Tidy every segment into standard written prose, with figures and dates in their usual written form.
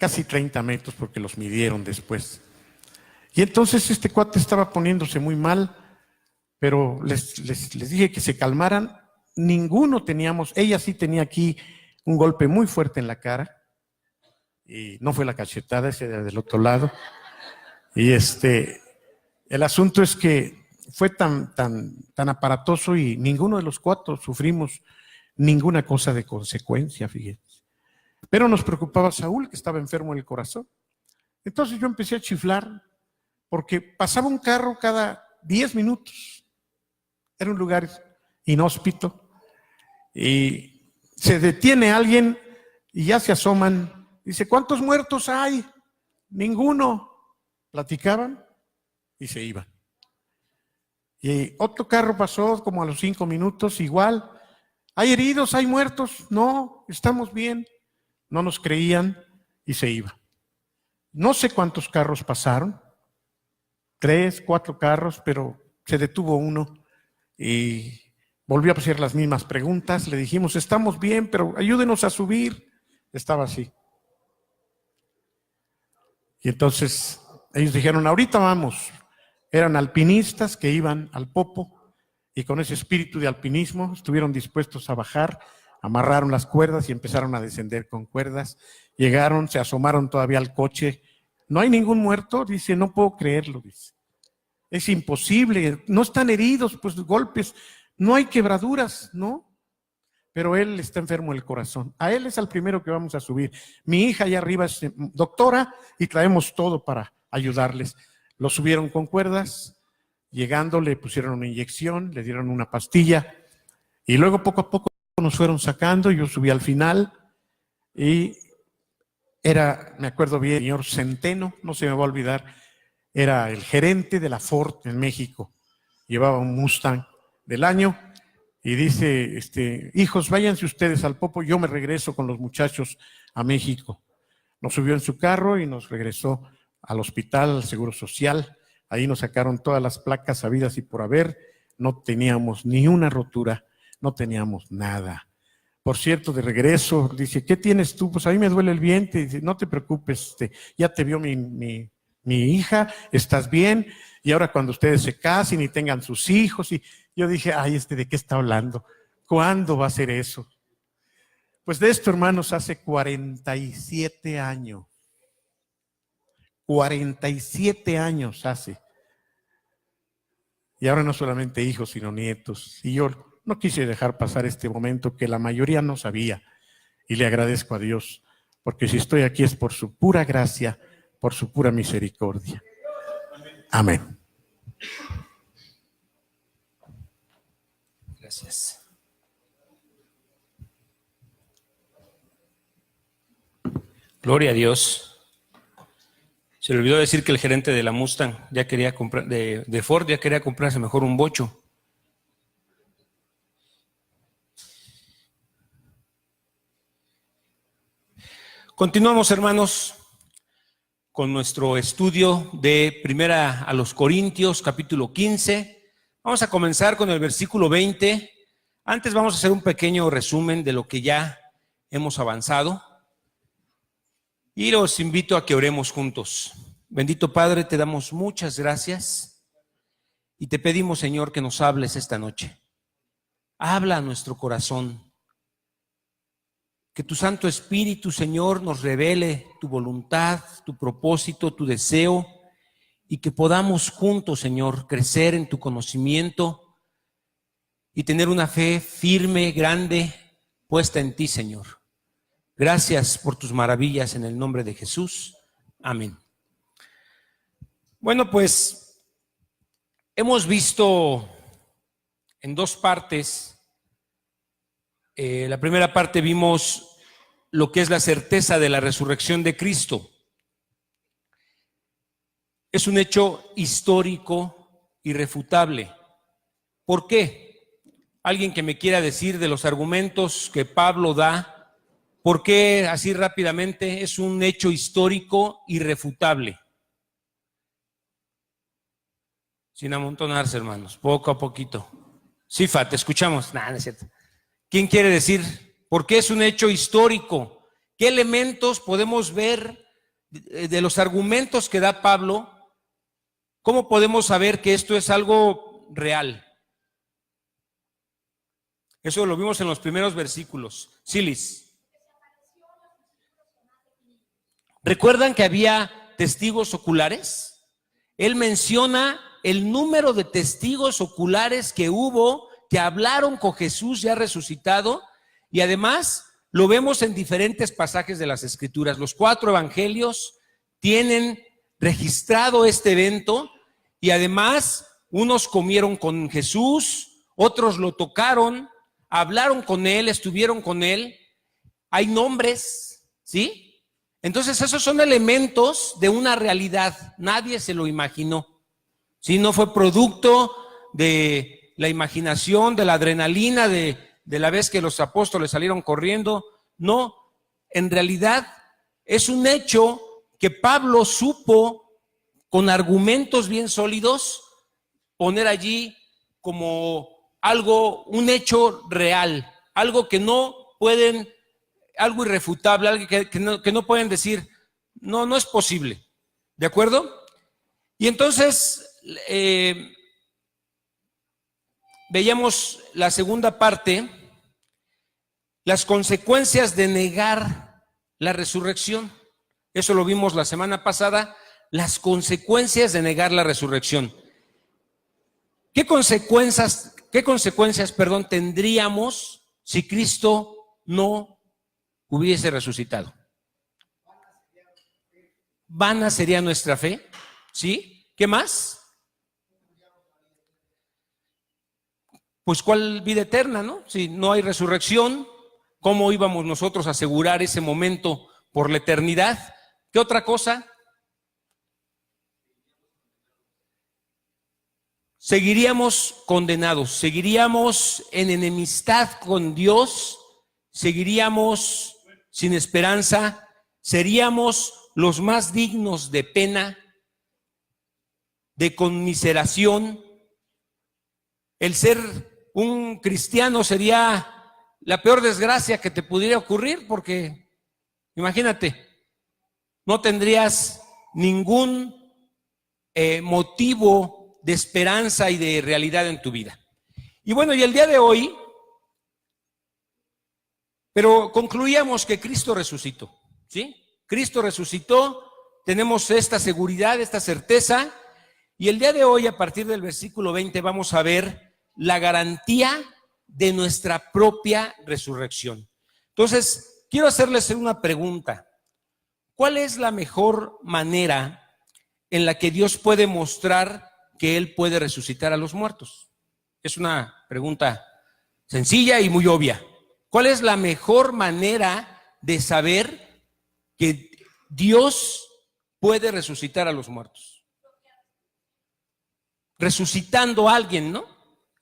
casi 30 metros porque los midieron después. Y entonces este cuate estaba poniéndose muy mal, pero les dije que se calmaran. Ninguno teníamos, ella sí tenía aquí un golpe muy fuerte en la cara, y no fue la cachetada, ese era del otro lado. Y el asunto es que fue tan aparatoso y ninguno de los cuatro sufrimos ninguna cosa de consecuencia, fíjense. Pero nos preocupaba Saúl, que estaba enfermo del corazón. Entonces yo empecé a chiflar, porque pasaba un carro cada 10 minutos. Era un lugar inhóspito. Y se detiene alguien y ya se asoman. Dice, ¿cuántos muertos hay? Ninguno. Platicaban y se iban. Y otro carro pasó como a los 5 minutos, igual. ¿Hay heridos? ¿Hay muertos? No, estamos bien. No nos creían y se iban. No sé cuántos carros pasaron, 3, 4 carros, pero se detuvo uno y volvió a hacer las mismas preguntas. Le dijimos, estamos bien, pero ayúdenos a subir. Estaba así. Y entonces ellos dijeron, ahorita vamos. Eran alpinistas que iban al Popo y con ese espíritu de alpinismo estuvieron dispuestos a bajar, amarraron las cuerdas y empezaron a descender con cuerdas. Llegaron, se asomaron todavía al coche. ¿No hay ningún muerto? Dice, no puedo creerlo, dice. Es imposible, no están heridos, pues golpes, no hay quebraduras, ¿no? Pero él está enfermo del corazón. A él es al primero que vamos a subir. Mi hija allá arriba es doctora y traemos todo para ayudarles. Lo subieron con cuerdas, llegando le pusieron una inyección, le dieron una pastilla y luego poco a poco nos fueron sacando. Yo subí al final y era, me acuerdo bien, el señor Centeno, no se me va a olvidar, era el gerente de la Ford en México. Llevaba un Mustang del año y dice, hijos, váyanse ustedes al Popo, yo me regreso con los muchachos a México. Nos subió en su carro y nos regresó al hospital, al Seguro Social. Ahí nos sacaron todas las placas habidas y por haber. No teníamos ni una rotura, no teníamos nada. Por cierto, de regreso, dice, ¿qué tienes tú? Pues a mí me duele el vientre. Dice, no te preocupes, ya te vio mi hija, estás bien. Y ahora cuando ustedes se casen y tengan sus hijos. Y yo dije, ay, ¿de qué está hablando? ¿Cuándo va a ser eso? Pues de esto, hermanos, hace 47 años. 47 años hace. Y ahora no solamente hijos, sino nietos. Y yo no quise dejar pasar este momento que la mayoría no sabía. Y le agradezco a Dios, porque si estoy aquí es por su pura gracia, por su pura misericordia. Amén. Gracias. Gloria a Dios. Se le olvidó decir que el gerente de la Mustang ya quería comprar, de Ford ya quería comprarse mejor un bocho. Continuamos, hermanos, con nuestro estudio de Primera a los Corintios, capítulo 15. Vamos a comenzar con el versículo 20. Antes vamos a hacer un pequeño resumen de lo que ya hemos avanzado. Y los invito a que oremos juntos. Bendito Padre, te damos muchas gracias y te pedimos, Señor, que nos hables esta noche. Habla a nuestro corazón. Que tu Santo Espíritu, Señor, nos revele tu voluntad, tu propósito, tu deseo y que podamos juntos, Señor, crecer en tu conocimiento y tener una fe firme, grande, puesta en ti, Señor. Gracias por tus maravillas en el nombre de Jesús. Amén. Bueno, pues hemos visto en dos partes. La primera parte vimos lo que es la certeza de la resurrección de Cristo. Es un hecho histórico irrefutable. ¿Por qué? Alguien que me quiera decir de los argumentos que Pablo da. ¿Por qué así rápidamente es un hecho histórico irrefutable? Sin amontonarse, hermanos, poco a poquito. Sifa, te escuchamos. No es cierto. ¿Quién quiere decir por qué es un hecho histórico? ¿Qué elementos podemos ver de los argumentos que da Pablo, ¿cómo podemos saber que esto es algo real? Eso lo vimos en los primeros versículos. Silis. ¿Recuerdan que había testigos oculares? Él menciona el número de testigos oculares que hubo, que hablaron con Jesús ya resucitado, y además lo vemos en diferentes pasajes de las Escrituras. Los 4 evangelios tienen registrado este evento, y además unos comieron con Jesús, otros lo tocaron, hablaron con él, estuvieron con él. Hay nombres, ¿sí? Entonces esos son elementos de una realidad. Nadie se lo imaginó, ¿sí? No fue producto de la imaginación, de la adrenalina, de la vez que los apóstoles salieron corriendo. No, en realidad es un hecho que Pablo supo, con argumentos bien sólidos, poner allí como algo, un hecho real, algo que no pueden, algo irrefutable, algo que no pueden decir, no es posible, ¿de acuerdo? Y entonces veíamos la segunda parte, las consecuencias de negar la resurrección. Eso lo vimos la semana pasada, las consecuencias de negar la resurrección. ¿Qué consecuencias, tendríamos si Cristo no hubiese resucitado? Vana sería nuestra fe, ¿sí? ¿Qué más? Pues ¿cuál vida eterna, no? Si no hay resurrección, ¿cómo íbamos nosotros a asegurar ese momento por la eternidad? ¿Qué otra cosa? Seguiríamos condenados, seguiríamos en enemistad con Dios, seguiríamos sin esperanza, seríamos los más dignos de pena, de conmiseración. El ser un cristiano sería la peor desgracia que te pudiera ocurrir, porque imagínate, no tendrías ningún motivo de esperanza y de realidad en tu vida. Y bueno, y el día de hoy, pero concluíamos que Cristo resucitó, ¿sí? Cristo resucitó, tenemos esta seguridad, esta certeza, y el día de hoy, a partir del versículo 20, vamos a ver la garantía de nuestra propia resurrección. Entonces, quiero hacerles una pregunta. ¿Cuál es la mejor manera en la que Dios puede mostrar que Él puede resucitar a los muertos? Es una pregunta sencilla y muy obvia. ¿Cuál es la mejor manera de saber que Dios puede resucitar a los muertos? Resucitando a alguien, ¿no?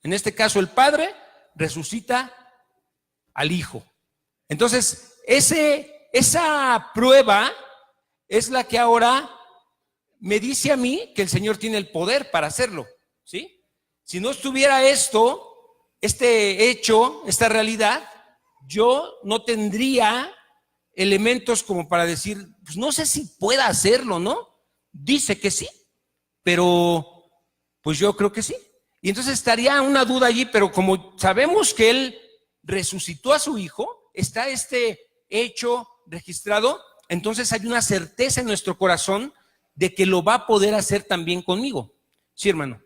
En este caso el Padre resucita al Hijo. Entonces, esa prueba es la que ahora me dice a mí que el Señor tiene el poder para hacerlo, ¿sí? Si no estuviera este hecho, esta realidad, yo no tendría elementos como para decir, pues no sé si pueda hacerlo, ¿no? Dice que sí, pero pues yo creo que sí. Y entonces estaría una duda allí, pero como sabemos que Él resucitó a su Hijo, está este hecho registrado, entonces hay una certeza en nuestro corazón de que lo va a poder hacer también conmigo. Sí, hermano.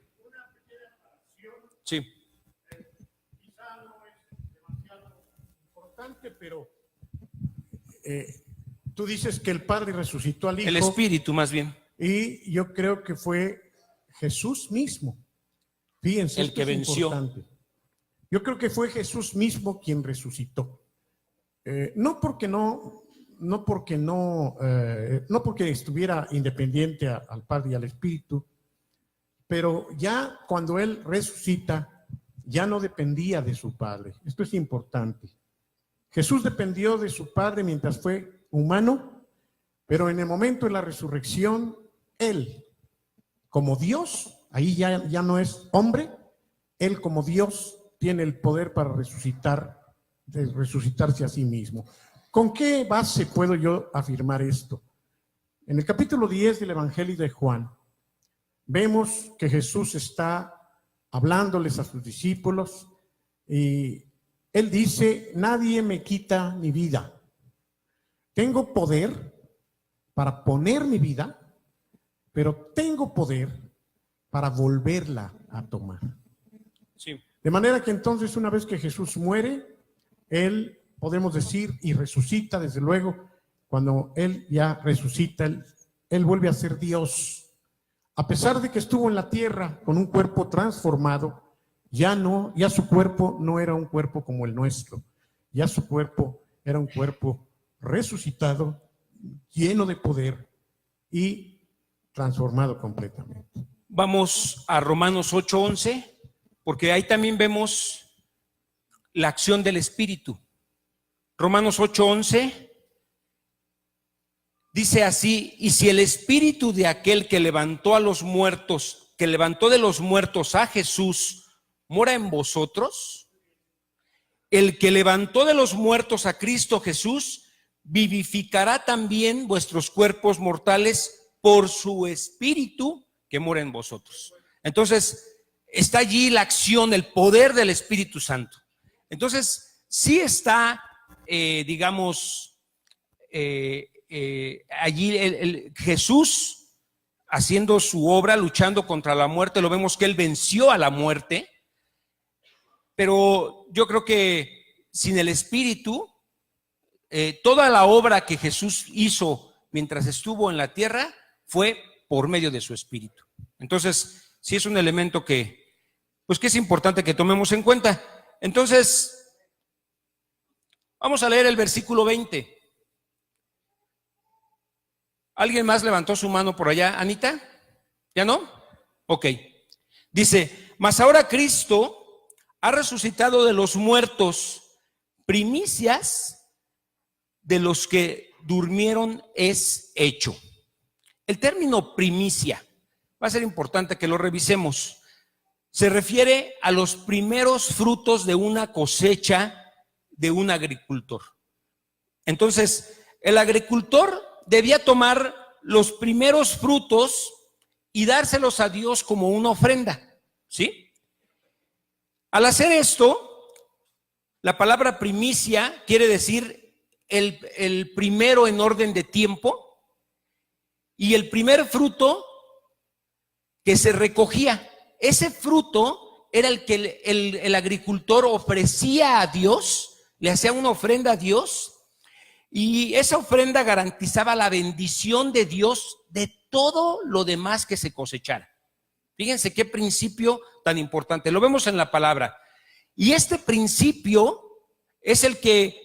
Sí. Quizá no es demasiado importante, pero tú dices que el Padre resucitó al Hijo. El Espíritu, más bien. Y yo creo que fue Jesús mismo. Fíjense, el que venció. Importante. Yo creo que fue Jesús mismo quien resucitó. No porque estuviera independiente al Padre y al Espíritu, pero ya cuando Él resucita, ya no dependía de su Padre. Esto es importante. Jesús dependió de su Padre mientras fue humano, pero en el momento de la resurrección, Él, como Dios, ahí ya no es hombre, Él como Dios tiene el poder para resucitarse a sí mismo. ¿Con qué base puedo yo afirmar esto? En el capítulo 10 del Evangelio de Juan, vemos que Jesús está hablándoles a sus discípulos y Él dice: nadie me quita mi vida. Tengo poder para poner mi vida, pero tengo poder para volverla a tomar. Sí. De manera que entonces, una vez que Jesús muere, Él, podemos decir, y resucita, desde luego, cuando Él ya resucita, Él vuelve a ser Dios. A pesar de que estuvo en la tierra con un cuerpo transformado, ya su cuerpo no era un cuerpo como el nuestro. Ya su cuerpo era un cuerpo resucitado, lleno de poder y transformado completamente. Vamos a Romanos 8:11, porque ahí también vemos la acción del Espíritu. Romanos 8:11 dice así: y si el Espíritu de aquel que levantó de los muertos a Jesús mora en vosotros, el que levantó de los muertos a Cristo Jesús vivificará también vuestros cuerpos mortales por su Espíritu que mora en vosotros. Entonces, está allí la acción, el poder del Espíritu Santo. Entonces, sí está, allí Jesús haciendo su obra, luchando contra la muerte. Lo vemos que Él venció a la muerte, pero yo creo que sin el Espíritu, toda la obra que Jesús hizo mientras estuvo en la tierra fue por medio de su Espíritu. Entonces, sí es un elemento que es importante que tomemos en cuenta. Entonces, vamos a leer el versículo 20. ¿Alguien más levantó su mano por allá? ¿Anita? ¿Ya no? Ok. Dice: mas ahora Cristo ha resucitado de los muertos, primicias de los que durmieron es hecho. El término primicia va a ser importante que lo revisemos. Se refiere a los primeros frutos de una cosecha de un agricultor. Entonces, el agricultor debía tomar los primeros frutos y dárselos a Dios como una ofrenda, ¿sí? Al hacer esto, la palabra primicia quiere decir el primero en orden de tiempo, y el primer fruto que se recogía. Ese fruto era el que el agricultor ofrecía a Dios, le hacía una ofrenda a Dios, y esa ofrenda garantizaba la bendición de Dios de todo lo demás que se cosechara. Fíjense qué principio tan importante. Lo vemos en la palabra. Y este principio es el que,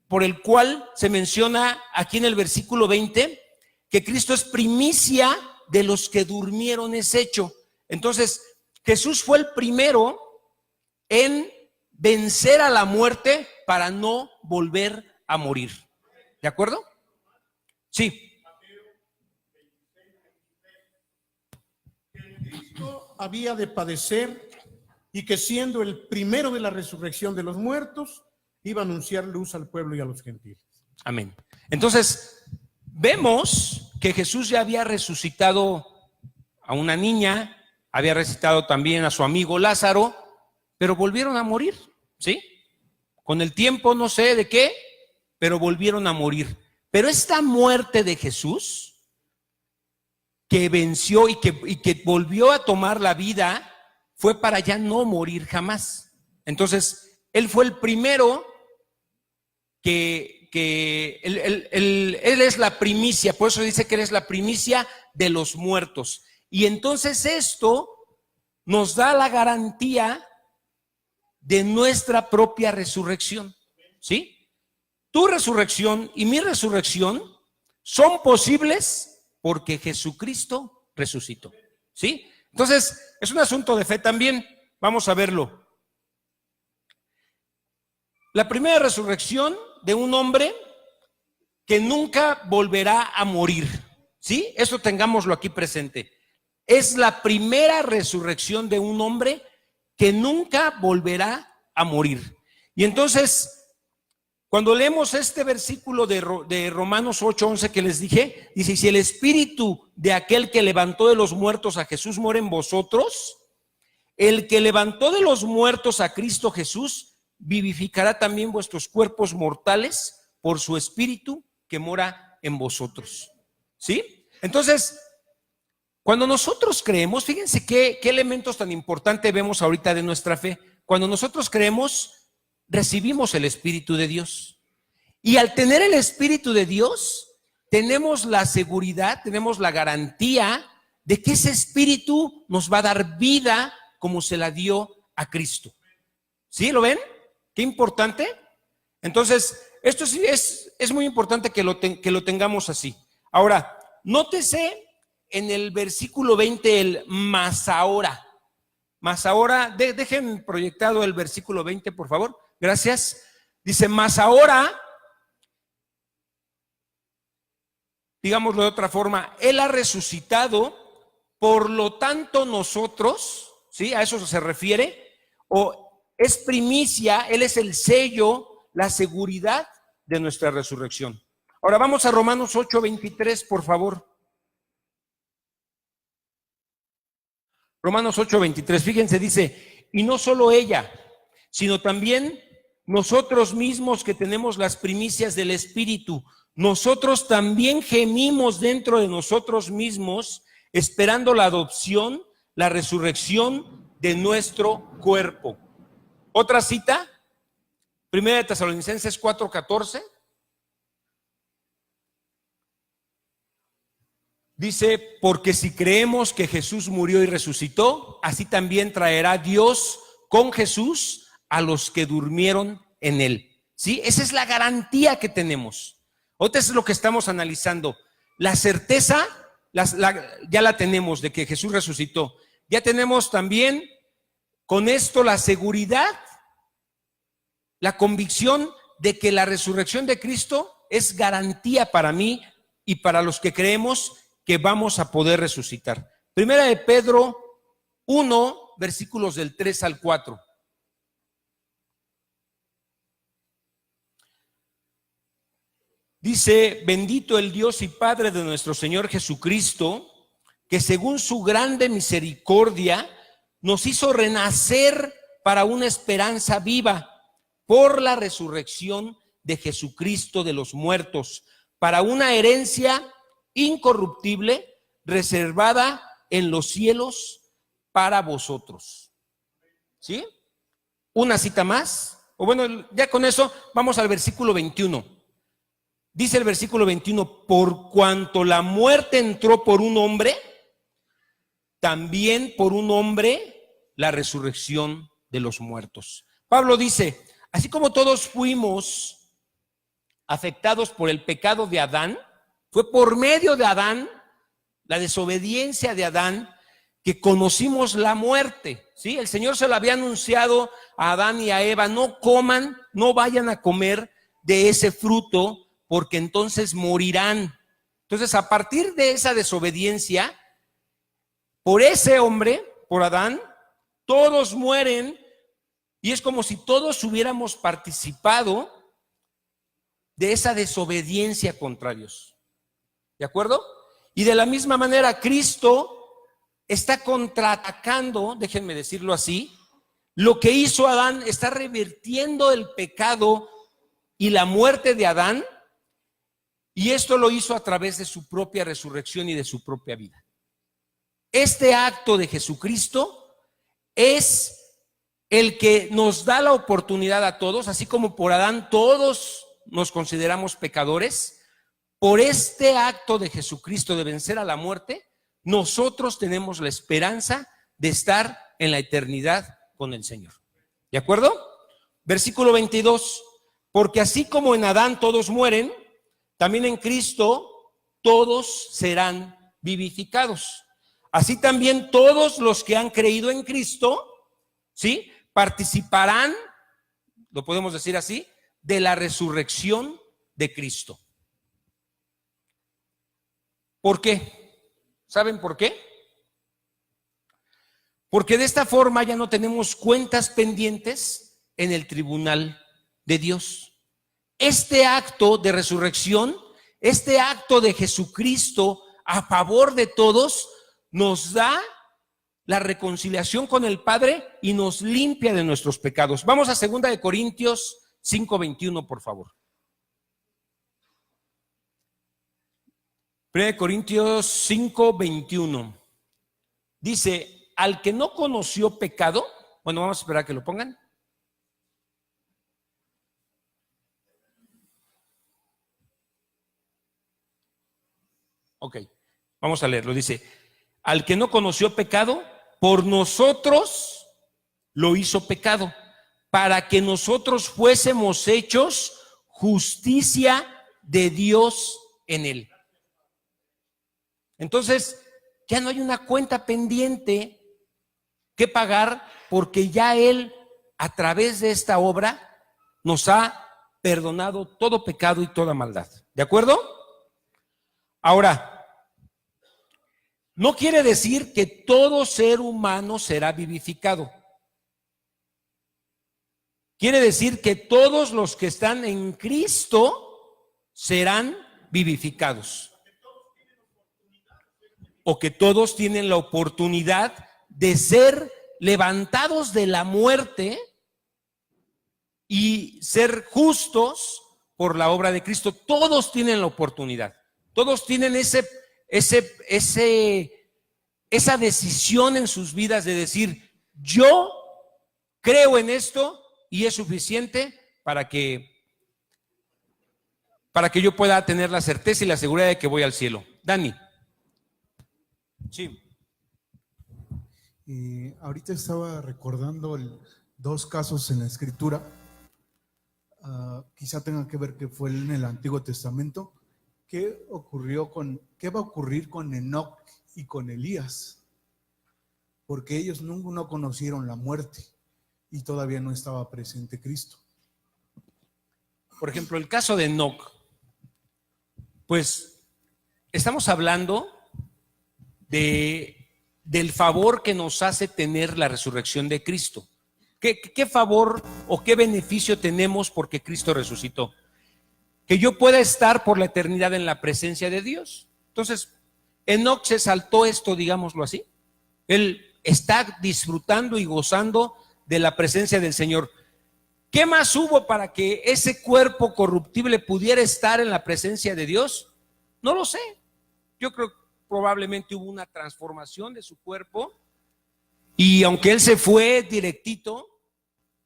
por el cual se menciona aquí en el versículo 20, que Cristo es primicia de los que durmieron es hecho. Entonces, Jesús fue el primero en vencer a la muerte para no volver a morir. ¿De acuerdo? Sí. Cristo había de padecer y que, siendo el primero de la resurrección de los muertos, iba a anunciar luz al pueblo y a los gentiles. Amén. Entonces, vemos que Jesús ya había resucitado a una niña, había resucitado también a su amigo Lázaro, pero volvieron a morir, ¿sí? Con el tiempo, no sé de qué, pero volvieron a morir. Pero esta muerte de Jesús, que venció y que volvió a tomar la vida, fue para ya no morir jamás. Entonces, Él fue el primero que él es la primicia, por eso dice que Él es la primicia de los muertos. Y entonces esto nos da la garantía de nuestra propia resurrección, ¿sí? Tu resurrección y mi resurrección son posibles porque Jesucristo resucitó, ¿sí? Entonces, es un asunto de fe también. Vamos a verlo. La primera resurrección de un hombre que nunca volverá a morir, ¿sí? Eso tengámoslo aquí presente. Es la primera resurrección de un hombre que nunca volverá a morir. Y entonces, Cuando leemos este versículo de Romanos 8:11 que les dije, dice, si el espíritu de aquel que levantó de los muertos a Jesús mora en vosotros, el que levantó de los muertos a Cristo Jesús vivificará también vuestros cuerpos mortales por su espíritu que mora en vosotros. ¿Sí? Entonces, cuando nosotros creemos, fíjense qué elementos tan importantes vemos ahorita de nuestra fe. Cuando nosotros creemos, recibimos el Espíritu de Dios. Y al tener el Espíritu de Dios, tenemos la seguridad, tenemos la garantía de que ese Espíritu nos va a dar vida como se la dio a Cristo. ¿Sí? ¿Lo ven? Qué importante. Entonces, esto sí es muy importante que lo tengamos así. Ahora, nótese en el versículo 20 el más ahora. Más ahora, dejen proyectado el versículo 20, por favor. Gracias. Dice, más ahora, digámoslo de otra forma, Él ha resucitado, por lo tanto nosotros, ¿sí? A eso se refiere, o es primicia, Él es el sello, la seguridad de nuestra resurrección. Ahora vamos a Romanos 8:23, por favor. Romanos 8:23, fíjense, dice, y no solo ella, sino también nosotros mismos que tenemos las primicias del Espíritu, nosotros también gemimos dentro de nosotros mismos, esperando la adopción, la resurrección de nuestro cuerpo. Otra cita, 1 Tesalonicenses 4:14. Dice, porque si creemos que Jesús murió y resucitó, así también traerá Dios con Jesús a los que durmieron en él. ¿Sí? Esa es la garantía que tenemos. Otra es lo que estamos analizando. La certeza ya la tenemos de que Jesús resucitó. Ya tenemos también con esto la seguridad, la convicción de que la resurrección de Cristo es garantía para mí y para los que creemos que vamos a poder resucitar. Primera de Pedro 1, versículos del 3 al 4. Dice, bendito el Dios y Padre de nuestro Señor Jesucristo, que según su grande misericordia nos hizo renacer para una esperanza viva por la resurrección de Jesucristo de los muertos, para una herencia incorruptible, reservada en los cielos para vosotros. ¿Sí? Una cita más. O bueno, ya con eso vamos al versículo 21. Dice el versículo 21, por cuanto la muerte entró por un hombre, también por un hombre la resurrección de los muertos. Pablo dice, así como todos fuimos afectados por el pecado de Adán, fue por medio de Adán, la desobediencia de Adán, que conocimos la muerte. ¿Sí? El Señor se lo había anunciado a Adán y a Eva, no coman, no vayan a comer de ese fruto, porque entonces morirán. Entonces, a partir de esa desobediencia, por ese hombre, por Adán, todos mueren, y es como si todos hubiéramos participado de esa desobediencia contra Dios. ¿De acuerdo? Y de la misma manera, Cristo está contraatacando, déjenme decirlo así, lo que hizo Adán, está revirtiendo el pecado y la muerte de Adán, y esto lo hizo a través de su propia resurrección y de su propia vida. Este acto de Jesucristo es el que nos da la oportunidad a todos, así como por Adán todos nos consideramos pecadores. Por este acto de Jesucristo de vencer a la muerte, nosotros tenemos la esperanza de estar en la eternidad con el Señor. ¿De acuerdo? Versículo 22. Porque así como en Adán todos mueren, también en Cristo todos serán vivificados. Así también todos los que han creído en Cristo, ¿sí?, participarán, lo podemos decir así, de la resurrección de Cristo. ¿Por qué? ¿Saben por qué? Porque de esta forma ya no tenemos cuentas pendientes en el tribunal de Dios. este acto de resurrección, este acto de Jesucristo a favor de todos, nos da la reconciliación con el Padre y nos limpia de nuestros pecados. Vamos a 2 Corintios 5:21, por favor. 1 Corintios 5:21. Dice, al que no conoció pecado, bueno, vamos a esperar a que lo pongan. Ok, vamos a leerlo. Dice, al que no conoció pecado, por nosotros lo hizo pecado, para que nosotros fuésemos hechos justicia de Dios en él. Entonces, ya no hay una cuenta pendiente que pagar, porque ya Él, a través de esta obra, nos ha perdonado todo pecado y toda maldad. ¿De acuerdo? Ahora, no quiere decir que todo ser humano será vivificado. Quiere decir que todos los que están en Cristo serán vivificados. O que todos tienen la oportunidad de ser levantados de la muerte y ser justos por la obra de Cristo. Todos tienen la oportunidad. Todos tienen esa decisión en sus vidas de decir, yo creo en esto y es suficiente para que yo pueda tener la certeza y la seguridad de que voy al cielo. Dani. Sí. Ahorita estaba recordando dos casos en la Escritura. Quizá tenga que ver que fue en el Antiguo Testamento. ¿Qué va a ocurrir con Enoc y con Elías? Porque ellos no conocieron la muerte y todavía no estaba presente Cristo. Por ejemplo, el caso de Enoc, pues estamos hablando del favor que nos hace tener la resurrección de Cristo. ¿Qué favor o qué beneficio tenemos porque Cristo resucitó? Que yo pueda estar por la eternidad en la presencia de Dios. Entonces, Enoc se saltó esto, digámoslo así. Él está disfrutando y gozando de la presencia del Señor. ¿Qué más hubo para que ese cuerpo corruptible pudiera estar en la presencia de Dios? No lo sé. Yo creo que probablemente hubo una transformación de su cuerpo, y aunque él se fue directito,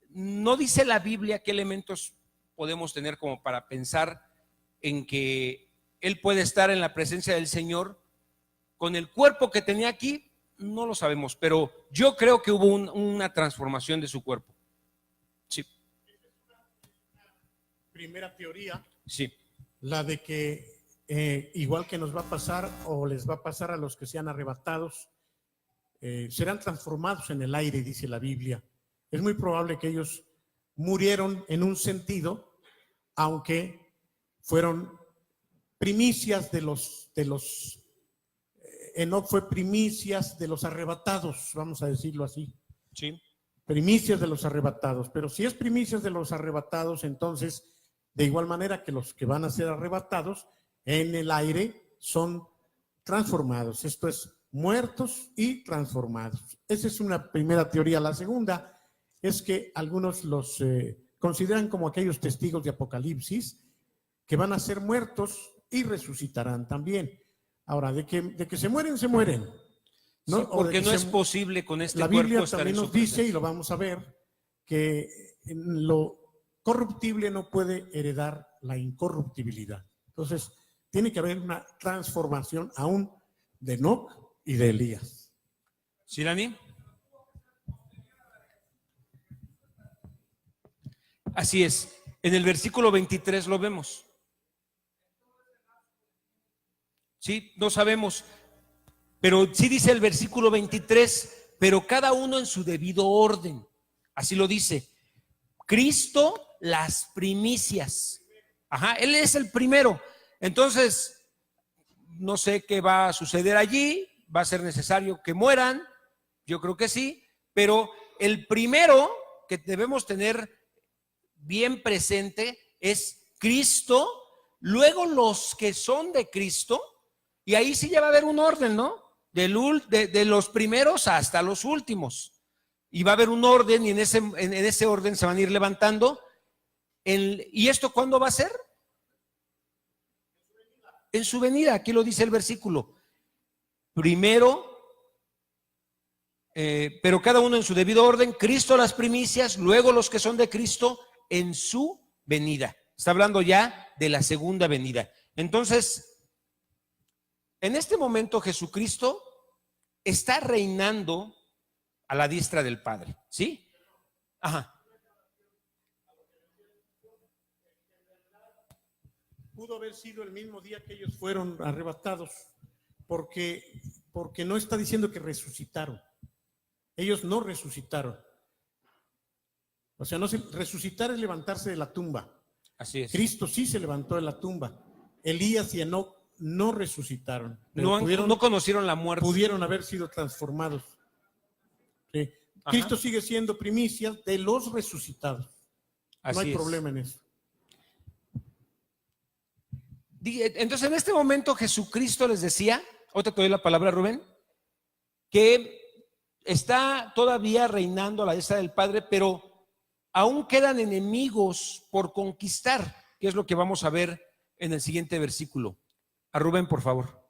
no dice la Biblia qué elementos podemos tener como para pensar en que él puede estar en la presencia del Señor con el cuerpo que tenía aquí. No lo sabemos, pero yo creo que hubo una transformación de su cuerpo. Sí. Primera teoría. Sí. La de que igual que nos va a pasar o les va a pasar a los que sean arrebatados, serán transformados en el aire, dice la Biblia. Es muy probable que ellos murieron en un sentido, aunque fueron primicias de los Enoc fue primicias de los arrebatados, vamos a decirlo así. Sí. Primicias de los arrebatados. Pero si es primicias de los arrebatados, entonces, de igual manera que los que van a ser arrebatados en el aire son transformados. Esto es, muertos y transformados. Esa es una primera teoría. La segunda es que algunos los consideran como aquellos testigos de Apocalipsis que van a ser muertos y resucitarán también. Ahora, de que se mueren, se mueren. ¿No? Sí, porque no es posible con este cuerpo. La Biblia estar también nos dice, y lo vamos a ver, que lo corruptible no puede heredar la incorruptibilidad. Entonces, tiene que haber una transformación aún de Enoc y de Elías. ¿Sí, Dani? Así es. En el versículo 23 lo vemos. Sí, no sabemos. Pero sí dice el versículo 23, pero cada uno en su debido orden. Así lo dice. Cristo, las primicias. Ajá, Él es el primero. Entonces, no sé qué va a suceder allí. ¿Va a ser necesario que mueran? Yo creo que sí. Pero el primero que debemos tener bien presente es Cristo, luego los que son de Cristo, y ahí sí ya va a haber un orden, ¿no? De los primeros hasta los últimos. Y va a haber un orden y en ese orden se van a ir levantando. ¿Y esto cuándo va a ser? En su venida, aquí lo dice el versículo. Primero, pero cada uno en su debido orden, Cristo las primicias, luego los que son de Cristo en su venida. Está hablando ya de la segunda venida. Entonces, en este momento Jesucristo está reinando a la diestra del Padre, ¿sí? Ajá. Pudo haber sido el mismo día que ellos fueron arrebatados, porque no está diciendo que resucitaron. Ellos no resucitaron. O sea, resucitar es levantarse de la tumba. Así es. Cristo sí se levantó de la tumba. Elías y Enoc no resucitaron. No conocieron la muerte. Pudieron haber sido transformados. Sí. Cristo sigue siendo primicia de los resucitados. Así no hay es. problema en eso. Entonces, en este momento Jesucristo les decía, otra te doy la palabra, Rubén, que está todavía reinando a la diestra del Padre, pero aún quedan enemigos por conquistar, que es lo que vamos a ver en el siguiente versículo. A Rubén, por favor.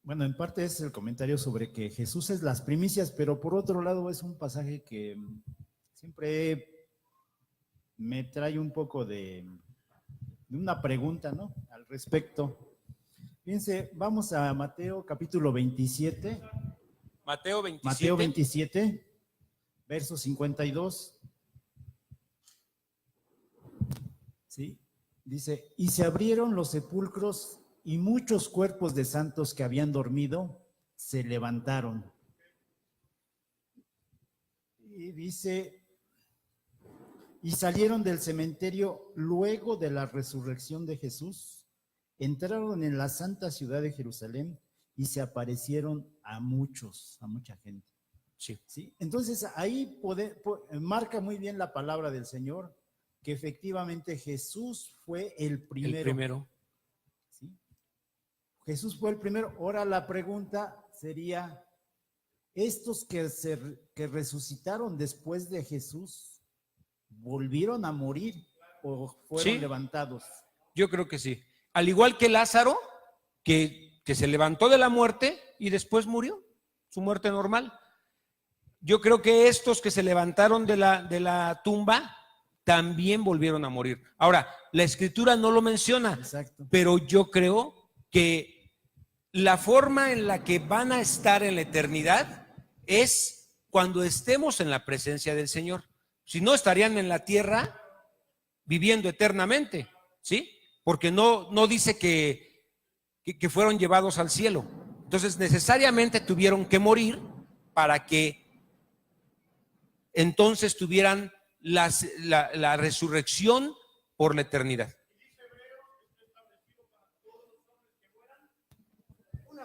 Bueno, en parte es el comentario sobre que Jesús es las primicias, pero por otro lado es un pasaje que siempre me trae un poco de una pregunta, ¿no? Al respecto. Fíjense, vamos a Mateo capítulo 27. Mateo 27. Mateo 27, verso 52. ¿Sí? Dice, y se abrieron los sepulcros y muchos cuerpos de santos que habían dormido se levantaron. Y dice, y salieron del cementerio luego de la resurrección de Jesús, entraron en la santa ciudad de Jerusalén y se aparecieron a mucha gente. Sí. ¿Sí? Entonces ahí marca muy bien la palabra del Señor, que efectivamente Jesús fue el primero. El primero. ¿Sí? Jesús fue el primero. Ahora la pregunta sería, ¿estos que resucitaron después de Jesús volvieron a morir o fueron levantados? Yo creo que sí. Al igual que Lázaro, que se levantó de la muerte y después murió, su muerte normal. Yo creo que estos que se levantaron de la tumba también volvieron a morir. Ahora, la Escritura no lo menciona, exacto, pero yo creo que la forma en la que van a estar en la eternidad es cuando estemos en la presencia del Señor. Si no, estarían en la tierra viviendo eternamente, ¿sí? Porque no dice que fueron llevados al cielo. Entonces, necesariamente tuvieron que morir para que entonces tuvieran la resurrección por la eternidad.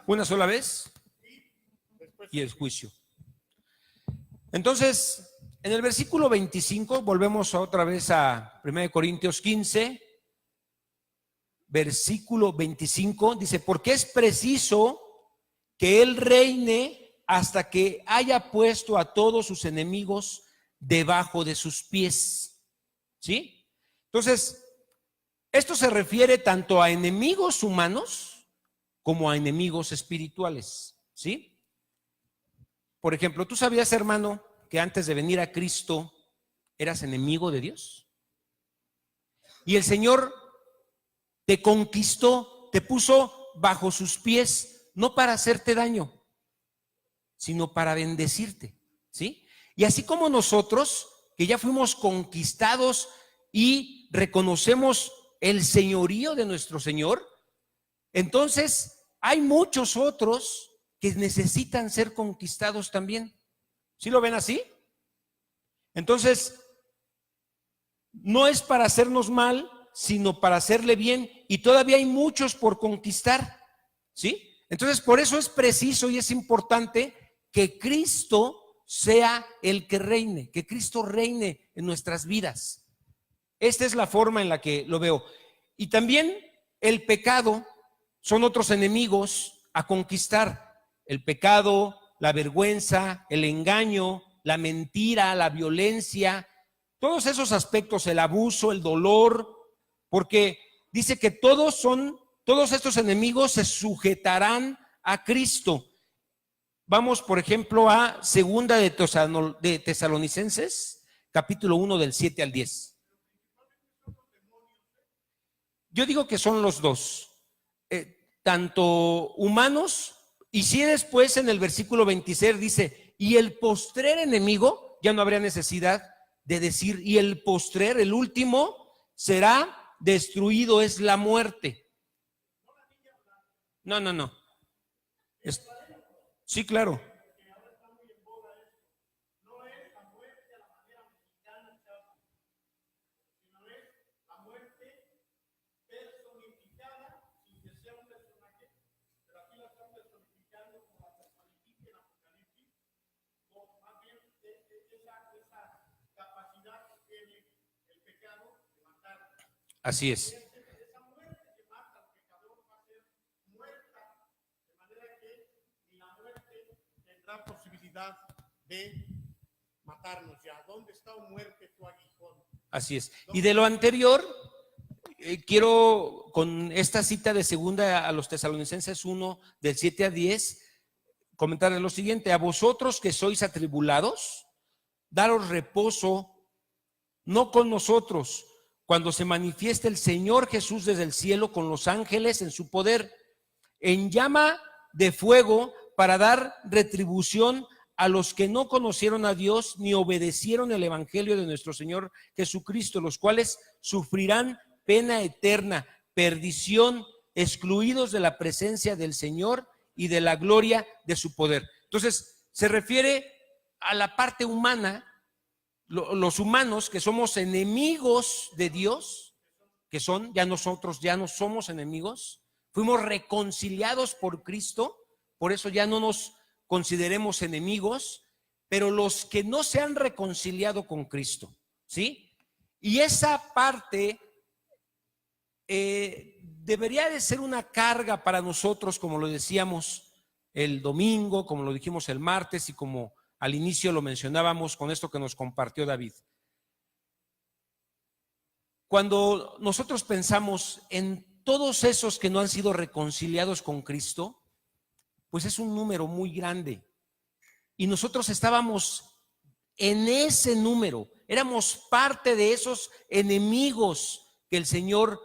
Una sola vez y el juicio. Entonces, en el versículo 25, volvemos otra vez a 1 Corintios 15, versículo 25, dice, porque es preciso que Él reine hasta que haya puesto a todos sus enemigos debajo de sus pies. ¿Sí? Entonces, esto se refiere tanto a enemigos humanos como a enemigos espirituales. ¿Sí? Por ejemplo, ¿tú sabías, hermano, que antes de venir a Cristo eras enemigo de Dios? Y el Señor te conquistó, te puso bajo sus pies, no para hacerte daño, sino para bendecirte, ¿sí? Y así como nosotros, que ya fuimos conquistados y reconocemos el señorío de nuestro Señor, entonces hay muchos otros que necesitan ser conquistados también. ¿Sí lo ven así? Entonces, no es para hacernos mal, sino para hacerle bien, y todavía hay muchos por conquistar, ¿sí? Entonces, por eso es preciso y es importante que Cristo sea el que reine, que Cristo reine en nuestras vidas. Esta es la forma en la que lo veo. Y también el pecado son otros enemigos a conquistar. El pecado, la vergüenza, el engaño, la mentira, la violencia, todos esos aspectos, el abuso, el dolor, porque dice que todos estos enemigos se sujetarán a Cristo. Vamos, por ejemplo, a segunda de Tesalonicenses, capítulo 1, del 7 al 10. Yo digo que son los dos, tanto humanos, y si después en el versículo 26 dice, y el postrer enemigo, ya no habría necesidad de decir, y el postrer, el último, será destruido, es la muerte. No. Sí, claro. Así es. Tendrá posibilidad de matarnos ya. ¿Dónde está o muerte tu aguijón? Así es. Y de lo anterior, quiero con esta cita de segunda a los Tesalonicenses 1, del 7 a 10, comentarles lo siguiente: a vosotros que sois atribulados, daros reposo, no con nosotros, cuando se manifieste el Señor Jesús desde el cielo con los ángeles en su poder, en llama de fuego, para dar retribución a los que no conocieron a Dios ni obedecieron el evangelio de nuestro Señor Jesucristo, los cuales sufrirán pena eterna, perdición, excluidos de la presencia del Señor y de la gloria de su poder. Entonces, se refiere a la parte humana, los humanos que somos enemigos de Dios, que son, ya nosotros ya no somos enemigos, fuimos reconciliados por Cristo, por eso ya no nos consideremos enemigos, pero los que no se han reconciliado con Cristo, ¿sí? Y esa parte debería de ser una carga para nosotros, como lo decíamos el domingo, como lo dijimos el martes y como al inicio lo mencionábamos con esto que nos compartió David. Cuando nosotros pensamos en todos esos que no han sido reconciliados con Cristo, pues es un número muy grande. Y nosotros estábamos en ese número, éramos parte de esos enemigos que el Señor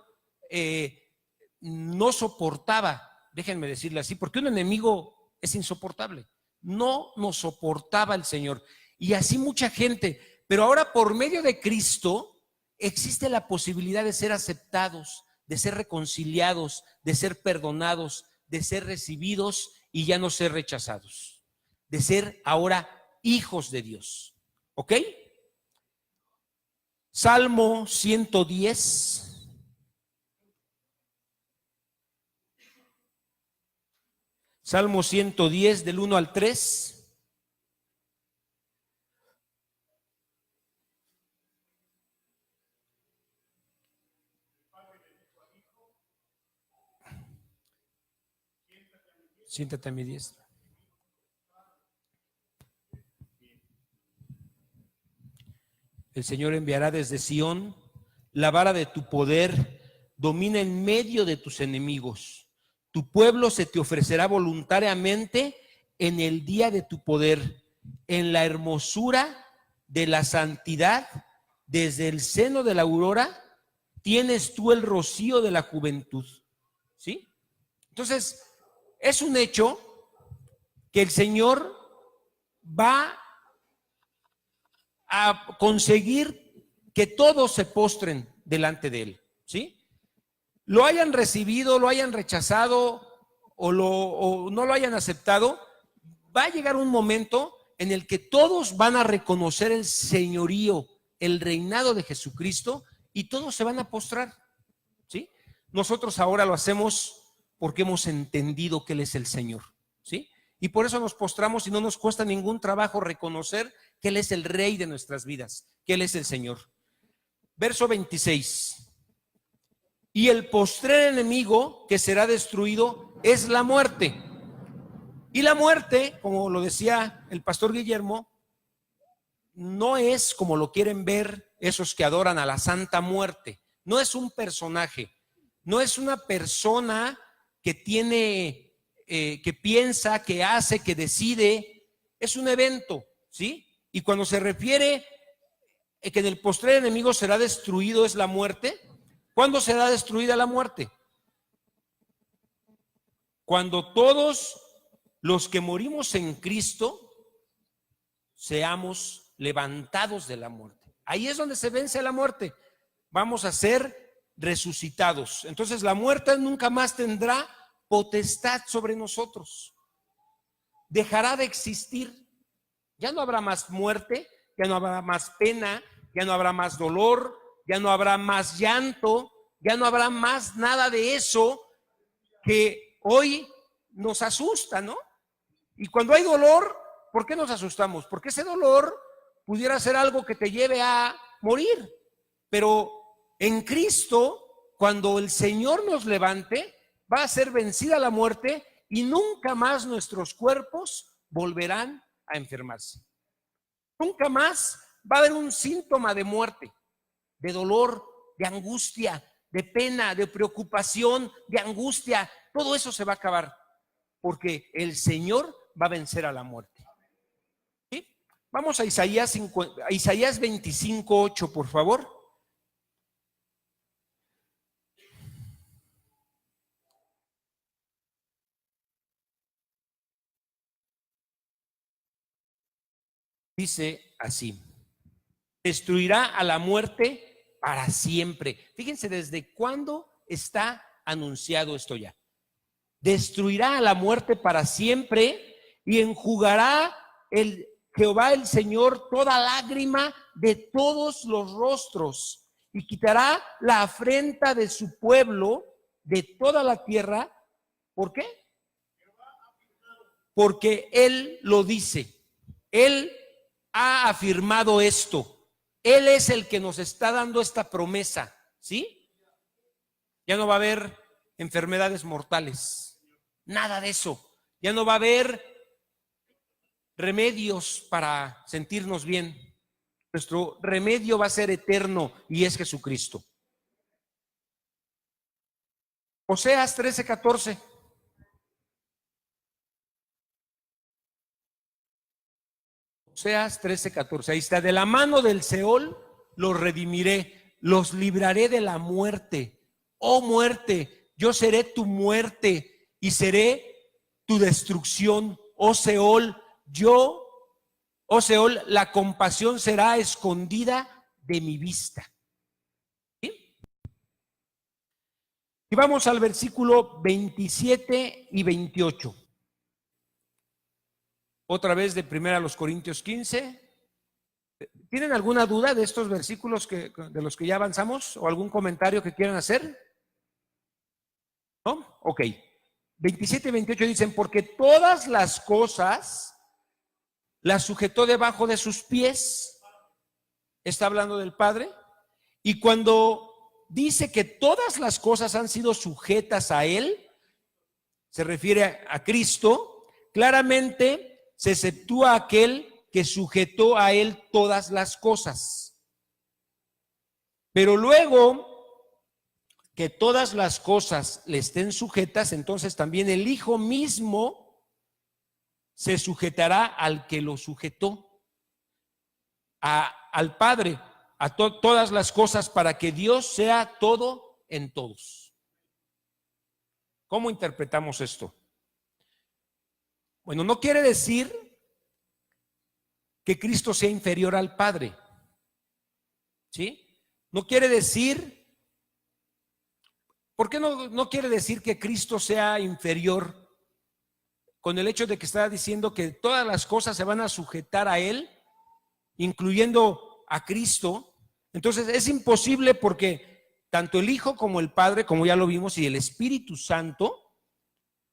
no soportaba. Déjenme decirle así, porque un enemigo es insoportable. No nos soportaba el Señor. Y así mucha gente. Pero ahora por medio de Cristo existe la posibilidad de ser aceptados, de ser reconciliados, de ser perdonados, de ser recibidos y ya no ser rechazados. De ser ahora hijos de Dios. ¿Ok? Salmo 110. Salmo 110 del 1 al 3. Siéntate a mi diestra. El Señor enviará desde Sión la vara de tu poder, domina en medio de tus enemigos. Tu pueblo se te ofrecerá voluntariamente en el día de tu poder, en la hermosura de la santidad, desde el seno de la aurora, tienes tú el rocío de la juventud. ¿Sí? Entonces, es un hecho que el Señor va a conseguir que todos se postren delante de Él. ¿Sí? Lo hayan recibido, lo hayan rechazado o no lo hayan aceptado, va a llegar un momento en el que todos van a reconocer el señorío, el reinado de Jesucristo y todos se van a postrar, ¿sí? Nosotros ahora lo hacemos porque hemos entendido que Él es el Señor, ¿sí? Y por eso nos postramos y no nos cuesta ningún trabajo reconocer que Él es el Rey de nuestras vidas, que Él es el Señor. Verso 26. Y el postrer enemigo que será destruido es la muerte. Y la muerte, como lo decía el pastor Guillermo, no es como lo quieren ver esos que adoran a la Santa Muerte. No es un personaje, no es una persona que tiene, que piensa, que hace, que decide. Es un evento, ¿sí? Y cuando se refiere que en el postrer enemigo será destruido es la muerte, ¿cuándo será destruida la muerte? Cuando todos los que morimos en Cristo seamos levantados de la muerte. Ahí es donde se vence la muerte. Vamos a ser resucitados. Entonces la muerte nunca más tendrá potestad sobre nosotros. Dejará de existir. Ya no habrá más muerte, ya no habrá más pena, ya no habrá más dolor, ya no habrá más llanto, ya no habrá más nada de eso que hoy nos asusta, ¿no? Y cuando hay dolor, ¿por qué nos asustamos? Porque ese dolor pudiera ser algo que te lleve a morir. Pero en Cristo, cuando el Señor nos levante, va a ser vencida la muerte y nunca más nuestros cuerpos volverán a enfermarse. Nunca más va a haber un síntoma de muerte, de dolor, de angustia, de pena, de preocupación, de angustia. Todo eso se va a acabar porque el Señor va a vencer a la muerte. ¿Sí? Vamos a Isaías 25:8, por favor. Dice así: destruirá a la muerte para siempre. Fíjense desde cuándo está anunciado esto ya. Destruirá a la muerte para siempre y enjugará el Jehová el Señor toda lágrima de todos los rostros y quitará la afrenta de su pueblo de toda la tierra. ¿Por qué? Porque Él lo dice. Él ha afirmado esto. Él es el que nos está dando esta promesa, ¿sí? Ya no va a haber enfermedades mortales. Nada de eso. Ya no va a haber remedios para sentirnos bien. Nuestro remedio va a ser eterno y es Jesucristo. Oseas 13:14. Oseas 13:14. Ahí está: de la mano del Seol los redimiré, los libraré de la muerte. Oh muerte, yo seré tu muerte y seré tu destrucción. Oh Seol, oh Seol, la compasión será escondida de mi vista. ¿Sí? Y vamos al versículo 27 y 28. Otra vez de 1 Corintios 15. ¿Tienen alguna duda de estos versículos de los que ya avanzamos? ¿O algún comentario que quieran hacer? ¿No? Ok. 27 y 28 dicen: porque todas las cosas las sujetó debajo de sus pies. Está hablando del Padre. Y cuando dice que todas las cosas han sido sujetas a Él, se refiere a Cristo. Claramente se exceptúa aquel que sujetó a Él todas las cosas. Pero luego que todas las cosas le estén sujetas, entonces también el Hijo mismo se sujetará al que lo sujetó, al Padre, a todas las cosas, para que Dios sea todo en todos. ¿Cómo interpretamos esto? Bueno, no quiere decir que Cristo sea inferior al Padre, ¿sí? No quiere decir. ¿Por qué no quiere decir que Cristo sea inferior con el hecho de que está diciendo que todas las cosas se van a sujetar a Él, incluyendo a Cristo? Entonces es imposible, porque tanto el Hijo como el Padre, como ya lo vimos, y el Espíritu Santo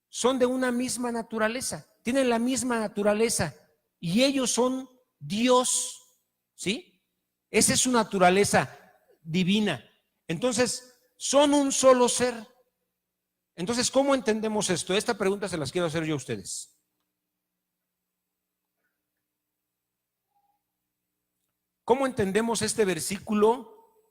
son de una misma naturaleza, tienen la misma naturaleza y ellos son Dios, ¿sí? Esa es su naturaleza divina. Entonces, son un solo ser. Entonces, ¿cómo entendemos esto? Esta pregunta se las quiero hacer yo a ustedes. ¿Cómo entendemos este versículo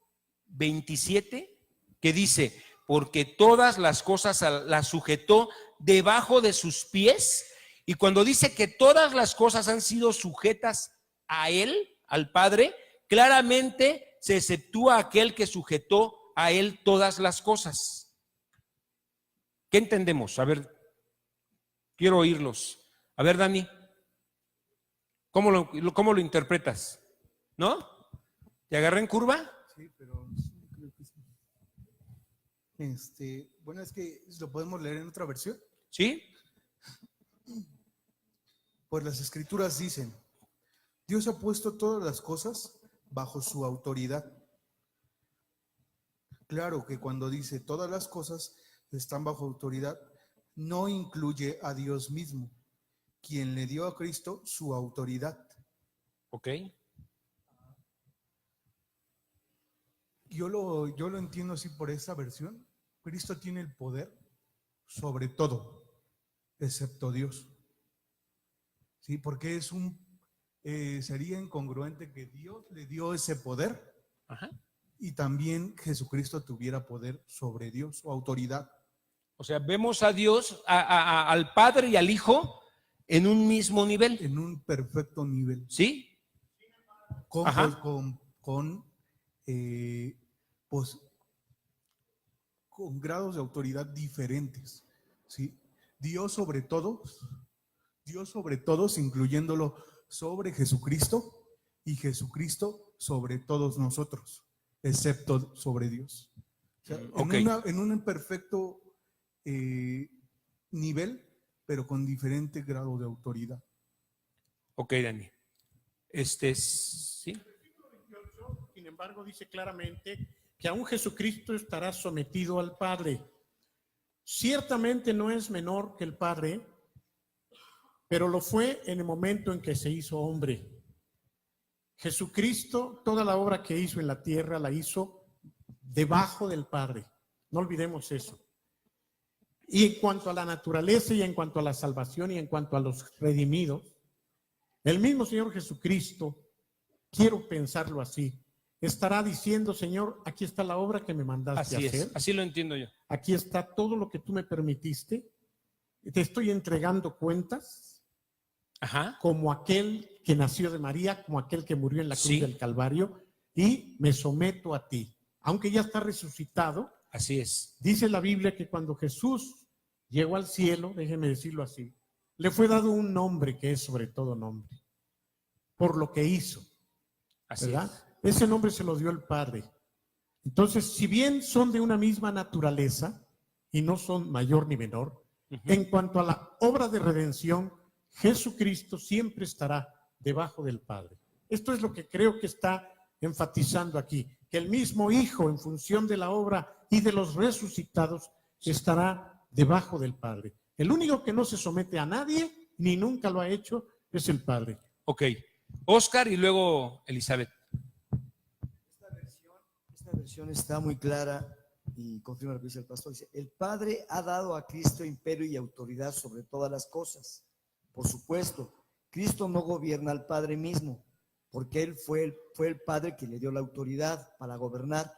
27 que dice, porque todas las cosas las sujetó debajo de sus pies? Y cuando dice que todas las cosas han sido sujetas a Él, al Padre, claramente se exceptúa aquel que sujetó a Él todas las cosas. ¿Qué entendemos? A ver, quiero oírlos. A ver, Dani, ¿cómo lo interpretas? ¿No? ¿Te agarré en curva? Sí, pero sí, creo que sí. Bueno, es que lo podemos leer en otra versión. ¿Sí? Pues las escrituras dicen, Dios ha puesto todas las cosas bajo su autoridad. Claro que cuando dice todas las cosas están bajo autoridad, no incluye a Dios mismo, quien le dio a Cristo su autoridad. Ok. Yo lo entiendo así por esa versión. Cristo tiene el poder sobre todo, excepto Dios. Sí, porque sería incongruente que Dios le dio ese poder Ajá. y también Jesucristo tuviera poder sobre Dios o autoridad. O sea, vemos a Dios, al Padre y al Hijo en un mismo nivel. En un perfecto nivel. ¿Sí? Pues, con grados de autoridad diferentes. ¿Sí? Dios sobre todos, incluyéndolo sobre Jesucristo, y Jesucristo sobre todos nosotros, excepto sobre Dios. O sea, Okay. en un perfecto nivel, pero con diferente grado de autoridad. Ok, Dani. Sí. Sin embargo, dice claramente que aún Jesucristo estará sometido al Padre. Ciertamente no es menor que el Padre, pero lo fue en el momento en que se hizo hombre. Jesucristo, toda la obra que hizo en la tierra, la hizo debajo del Padre. No olvidemos eso. Y en cuanto a la naturaleza y en cuanto a la salvación y en cuanto a los redimidos, el mismo Señor Jesucristo, quiero pensarlo así, estará diciendo, Señor, aquí está la obra que me mandaste Así hacer. es, así lo entiendo yo. Aquí está todo lo que tú me permitiste. Te estoy entregando cuentas. Ajá. Como aquel que nació de María, como aquel que murió en la cruz del Calvario, y me someto a ti. Aunque ya está resucitado. Así es. Dice la Biblia que cuando Jesús llegó al cielo, déjeme decirlo así, le fue dado un nombre que es sobre todo nombre, por lo que hizo. Así ¿verdad? es. Ese nombre se lo dio el Padre. Entonces, si bien son de una misma naturaleza y no son mayor ni menor, en cuanto a la obra de redención, Jesucristo siempre estará debajo del Padre. Esto es lo que creo que está enfatizando aquí, que el mismo Hijo, en función de la obra y de los resucitados, estará debajo del Padre. El único que no se somete a nadie, ni nunca lo ha hecho, es el Padre. Ok. Oscar y luego Elizabeth. Esta versión está muy clara y confirma lo que dice el pastor. Dice, el Padre ha dado a Cristo imperio y autoridad sobre todas las cosas. Por supuesto, Cristo no gobierna al Padre mismo, porque Él fue el Padre que le dio la autoridad para gobernar.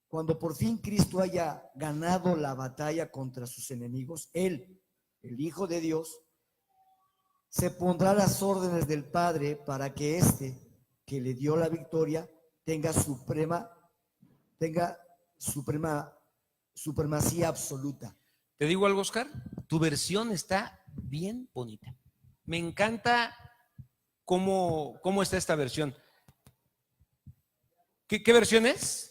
Cuando por fin Cristo haya ganado la batalla contra sus enemigos, Él, el Hijo de Dios, se pondrá a las órdenes del Padre para que éste, que le dio la victoria, tenga supremacía absoluta. ¿Te digo algo, Oscar? Tu versión está bien bonita. Me encanta cómo está esta versión. ¿Qué versión es?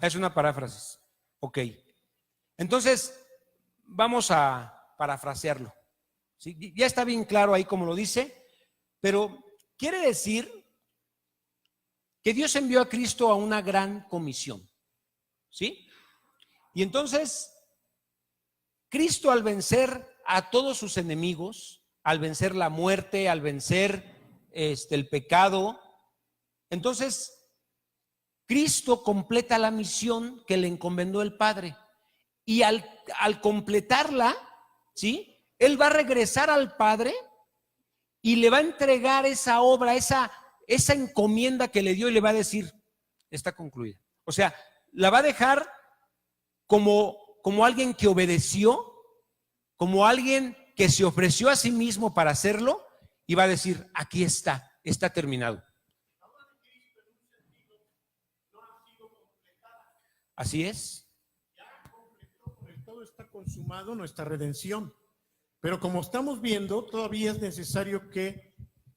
Es una paráfrasis. Ok. Entonces, vamos a parafrasearlo. ¿Sí? Ya está bien claro ahí como lo dice, pero quiere decir que Dios envió a Cristo a una gran comisión. ¿Sí? Y entonces, Cristo, al vencer a todos sus enemigos, al vencer la muerte, al vencer el pecado, entonces Cristo completa la misión que le encomendó el Padre. Y al completarla, ¿sí?, Él va a regresar al Padre y le va a entregar esa obra, esa encomienda que le dio, y le va a decir: está concluida. O sea, la va a dejar como alguien que obedeció, como alguien que se ofreció a sí mismo para hacerlo, y va a decir: aquí está terminado. Así es. Todo está consumado, nuestra redención. Pero como estamos viendo, todavía es necesario que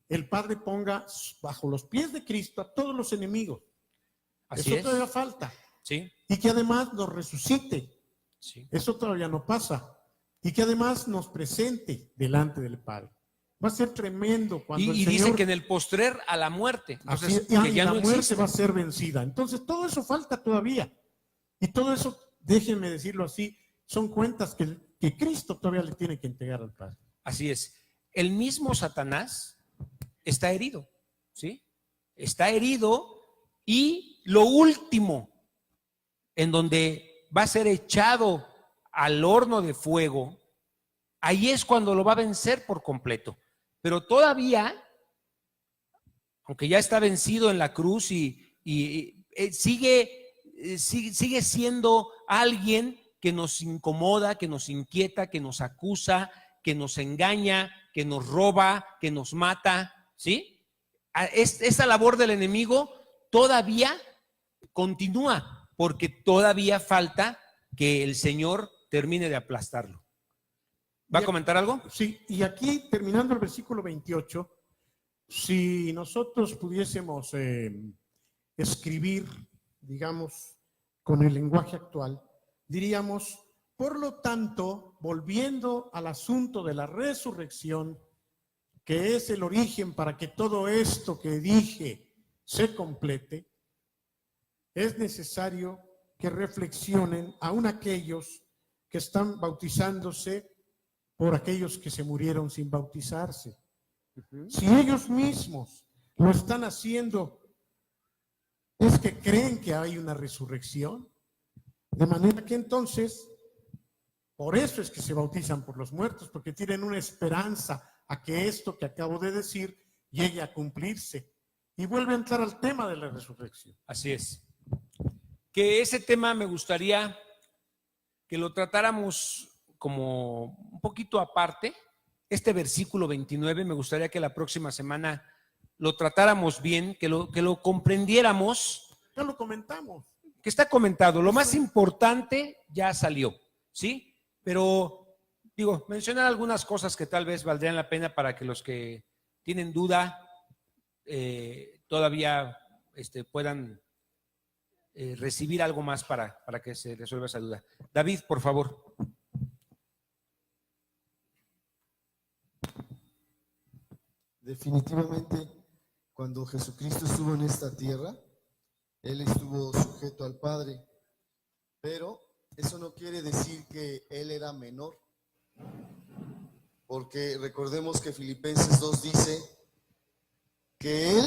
el Padre ponga bajo los pies de Cristo a todos los enemigos. Así Eso es. todavía falta. Sí, Y que además nos resucite. sí. Eso todavía no pasa. Y que además nos presente delante del Padre. Va a ser tremendo cuando el Y dice Señor... que en el postrer a la muerte. Entonces, Así, que ya la no muerte existe. va a ser vencida. Entonces, todo eso falta todavía. Y todo eso, déjenme decirlo así, son cuentas que Cristo todavía le tiene que entregar al Padre. Así es. El mismo Satanás está herido, ¿sí? Está herido, y lo último en donde va a ser echado al horno de fuego, ahí es cuando lo va a vencer por completo. Pero todavía, aunque ya está vencido en la cruz y sigue siendo alguien que nos incomoda, que nos inquieta, que nos acusa, que nos engaña, que nos roba, que nos mata, ¿sí? Esta labor del enemigo todavía continúa, porque todavía falta que el Señor termine de aplastarlo. ¿Va a comentar algo? Sí, y aquí, terminando el versículo 28, si nosotros pudiésemos escribir, digamos, con el lenguaje actual, diríamos: por lo tanto, volviendo al asunto de la resurrección, que es el origen para que todo esto que dije se complete, es necesario que reflexionen aún aquellos que están bautizándose por aquellos que se murieron sin bautizarse. Si ellos mismos lo están haciendo, es que creen que hay una resurrección. De manera que entonces, por eso es que se bautizan por los muertos, porque tienen una esperanza a que esto que acabo de decir llegue a cumplirse. Y vuelve a entrar al tema de la resurrección. Así es. Que ese tema me gustaría que lo tratáramos como un poquito aparte. Este versículo 29 me gustaría que la próxima semana lo tratáramos bien, que lo comprendiéramos. Ya lo comentamos. Que está comentado. Lo más importante ya salió, ¿sí? Pero, digo, mencionar algunas cosas que tal vez valdrían la pena para que los que tienen duda todavía puedan recibir algo más para que se resuelva esa duda. David, por favor. Definitivamente, cuando Jesucristo estuvo en esta tierra, Él estuvo sujeto al Padre, pero eso no quiere decir que Él era menor, porque recordemos que Filipenses 2 dice que Él,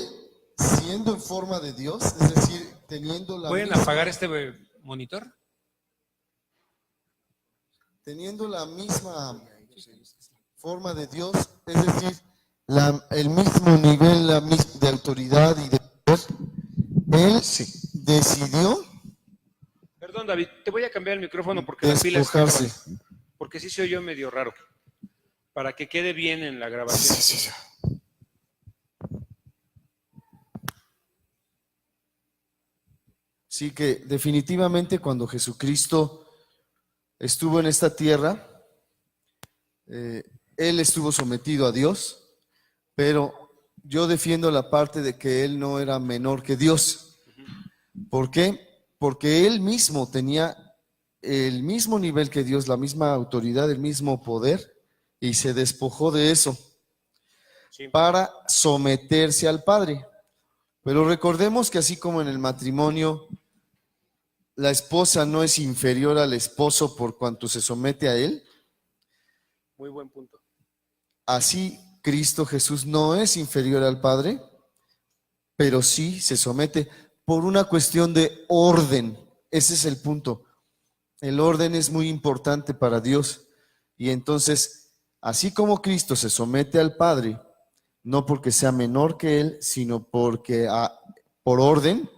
siendo en forma de Dios, es decir, teniendo la ¿Pueden misma, apagar este monitor? teniendo la misma forma de Dios, es decir, el mismo nivel de autoridad y de poder, Él decidió Perdón, David, te voy a cambiar el micrófono porque la pila está despojarse. acabando. Porque sí se oyó medio raro. Para que quede bien en la grabación. Sí, que definitivamente cuando Jesucristo estuvo en esta tierra, Él estuvo sometido a Dios, pero yo defiendo la parte de que Él no era menor que Dios. ¿Por qué? Porque Él mismo tenía el mismo nivel que Dios, la misma autoridad, el mismo poder, y se despojó de eso para someterse al Padre. Pero recordemos que así como en el matrimonio, la esposa no es inferior al esposo por cuanto se somete a él, Muy buen punto. Así, Cristo Jesús no es inferior al Padre, pero sí se somete por una cuestión de orden. Ese es el punto. El orden es muy importante para Dios. Y entonces, así como Cristo se somete al Padre, no porque sea menor que Él, sino porque por orden,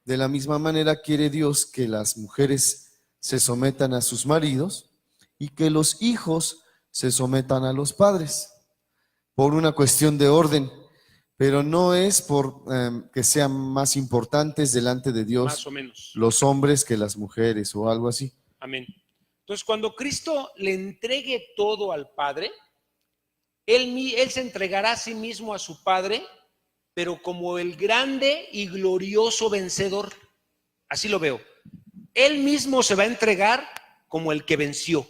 de la misma manera quiere Dios que las mujeres se sometan a sus maridos y que los hijos se sometan a los padres, por una cuestión de orden, pero no es por que sean más importantes delante de Dios Más o menos. los hombres que las mujeres o algo así. Amén. Entonces, cuando Cristo le entregue todo al Padre, él se entregará a sí mismo a su Padre, pero como el grande y glorioso vencedor. Así lo veo. Él mismo se va a entregar como el que venció,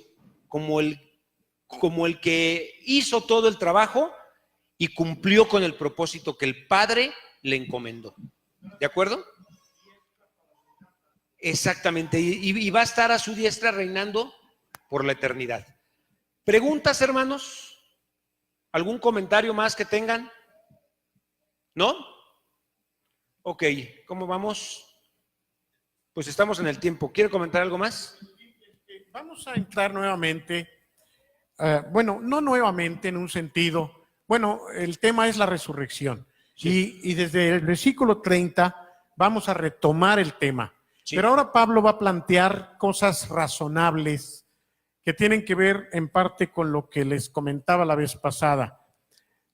como el que hizo todo el trabajo y cumplió con el propósito que el Padre le encomendó. ¿De acuerdo? Exactamente. Y va a estar a su diestra reinando por la eternidad. ¿Preguntas, hermanos? ¿Algún comentario más que tengan? ¿No? Ok, ¿cómo vamos? Pues estamos en el tiempo. ¿Quiere comentar algo más? Vamos a entrar nuevamente, bueno, no nuevamente en un sentido, bueno, el tema es la resurrección. Sí. Y desde el versículo 30 vamos a retomar el tema. Sí. Pero ahora Pablo va a plantear cosas razonables que tienen que ver en parte con lo que les comentaba la vez pasada.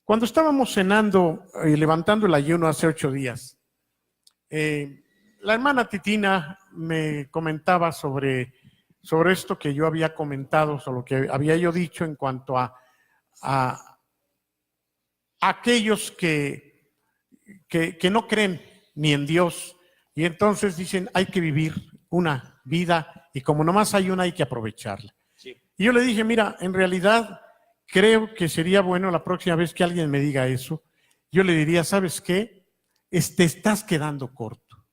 Cuando estábamos cenando y levantando el ayuno hace 8 días, la hermana Titina me comentaba sobre esto que yo había comentado, sobre lo que había yo dicho en cuanto a aquellos que no creen ni en Dios, y entonces dicen hay que vivir una vida y como nomás hay una hay que aprovecharla. Sí. Y yo le dije, mira, en realidad creo que sería bueno la próxima vez que alguien me diga eso, yo le diría, ¿sabes qué? Te estás quedando corto.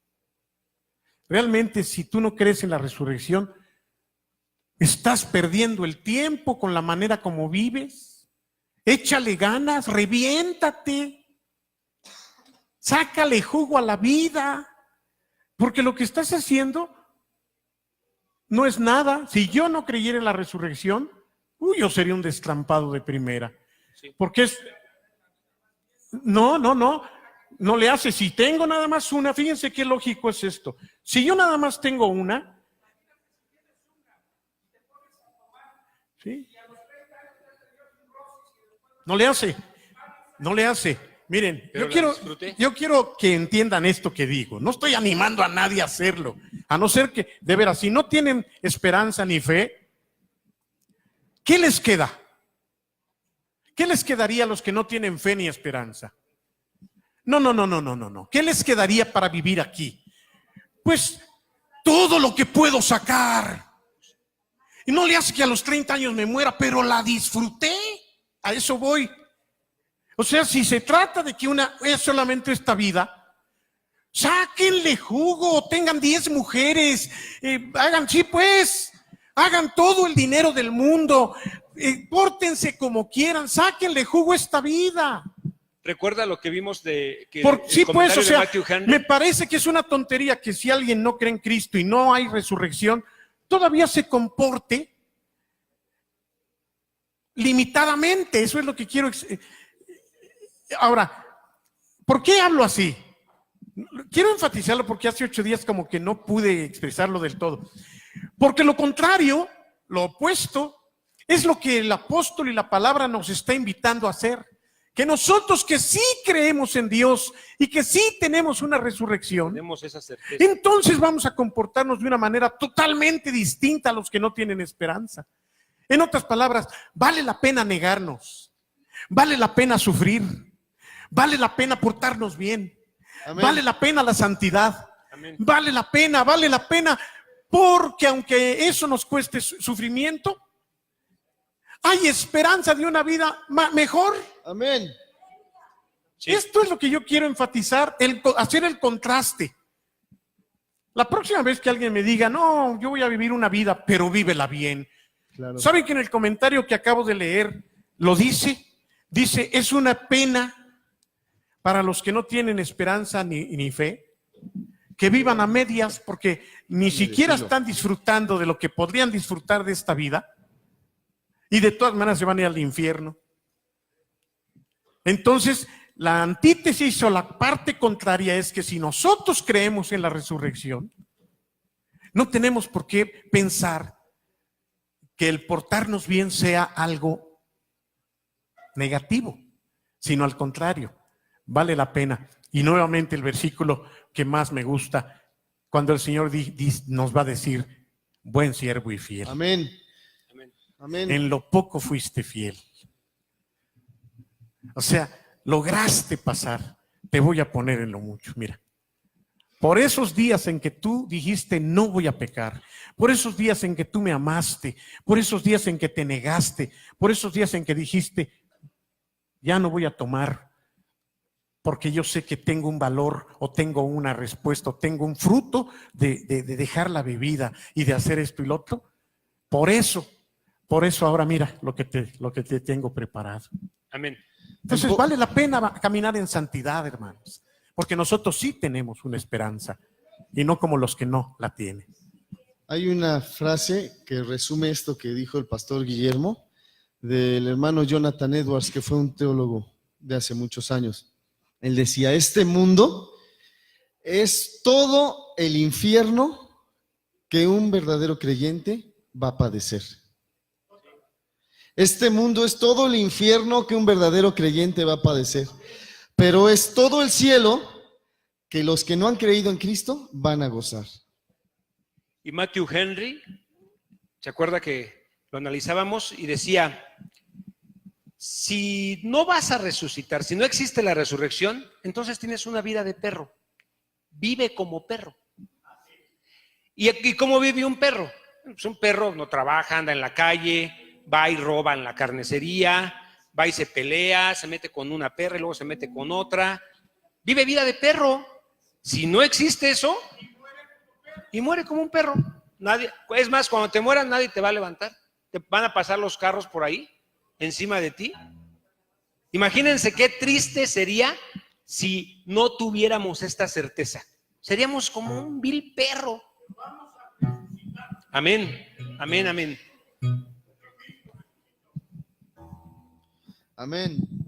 Realmente, si tú no crees en la resurrección, estás perdiendo el tiempo con la manera como vives. Échale ganas, reviéntate, sácale jugo a la vida, porque lo que estás haciendo no es nada. Si yo no creyera en la resurrección, yo sería un destrampado de primera. Sí. Porque no le hace. Si tengo nada más una, fíjense qué lógico es esto. Si yo nada más tengo una, ¿sí? No le hace. Miren, yo quiero que entiendan esto que digo. No estoy animando a nadie a hacerlo, a no ser que, de veras, si no tienen esperanza ni fe, ¿qué les queda? ¿Qué les quedaría a los que no tienen fe ni esperanza? No. ¿Qué les quedaría para vivir aquí? Pues todo lo que puedo sacar. Y no le hace que a los 30 años me muera, pero la disfruté. A eso voy. O sea, si se trata de que es solamente esta vida, sáquenle jugo, tengan 10 mujeres, hagan todo el dinero del mundo, pórtense como quieran, sáquenle jugo a esta vida. ¿Recuerda lo que vimos me parece que es una tontería que si alguien no cree en Cristo y no hay resurrección, todavía se comporte limitadamente. Eso es lo que quiero. Ahora, ¿por qué hablo así? Quiero enfatizarlo porque hace 8 días como que no pude expresarlo del todo. Porque lo contrario, lo opuesto, es lo que el apóstol y la palabra nos está invitando a hacer. Que nosotros que sí creemos en Dios y que sí tenemos una resurrección, tenemos esa certeza. Entonces vamos a comportarnos de una manera totalmente distinta a los que no tienen esperanza. En otras palabras, vale la pena negarnos, vale la pena sufrir, vale la pena portarnos bien, Amén. Vale la pena la santidad, Amén. vale la pena, porque aunque eso nos cueste sufrimiento, hay esperanza de una vida mejor. Amén. Sí. Esto es lo que yo quiero enfatizar, hacer el contraste. La próxima vez que alguien me diga, no, yo voy a vivir una vida, pero vívela bien. claro. ¿Saben que en el comentario que acabo de leer lo dice? Dice, es una pena para los que no tienen esperanza ni fe, que vivan a medias porque ni siquiera están disfrutando de lo que podrían disfrutar de esta vida y de todas maneras se van a ir al infierno. Entonces, la antítesis o la parte contraria es que si nosotros creemos en la resurrección, no tenemos por qué pensar que el portarnos bien sea algo negativo, sino al contrario, vale la pena. Y nuevamente el versículo que más me gusta, cuando el Señor nos va a decir, buen siervo y fiel. Amén. Amén. En lo poco fuiste fiel. O sea, lograste pasar, te voy a poner en lo mucho. Mira, por esos días en que tú dijiste no voy a pecar, por esos días en que tú me amaste, por esos días en que te negaste, por esos días en que dijiste ya no voy a tomar porque yo sé que tengo un valor o tengo una respuesta o tengo un fruto de dejar la bebida y de hacer esto y lo otro. Por eso ahora mira lo que te tengo preparado. Amén. Entonces vale la pena caminar en santidad, hermanos, porque nosotros sí tenemos una esperanza y no como los que no la tienen. Hay una frase que resume esto que dijo el pastor Guillermo, del hermano Jonathan Edwards, que fue un teólogo de hace muchos años. Él decía, este mundo es todo el infierno que un verdadero creyente va a padecer. Este mundo es todo el infierno que un verdadero creyente va a padecer, pero es todo el cielo que los que no han creído en Cristo van a gozar. Y Matthew Henry, ¿se acuerda que lo analizábamos? Y decía, si no vas a resucitar, si no existe la resurrección, entonces tienes una vida de perro. Vive como perro. ¿Y cómo vive un perro? Pues un perro no trabaja, anda en la calle, va y roba en la carnicería, va y se pelea, se mete con una perra y luego se mete con otra. Vive vida de perro. Si no existe eso, y muere como un perro. Nadie, es más, cuando te mueras nadie te va a levantar. Te van a pasar los carros por ahí, encima de ti. Imagínense qué triste sería si no tuviéramos esta certeza. Seríamos como un vil perro. Amén, amén, amén. Amén.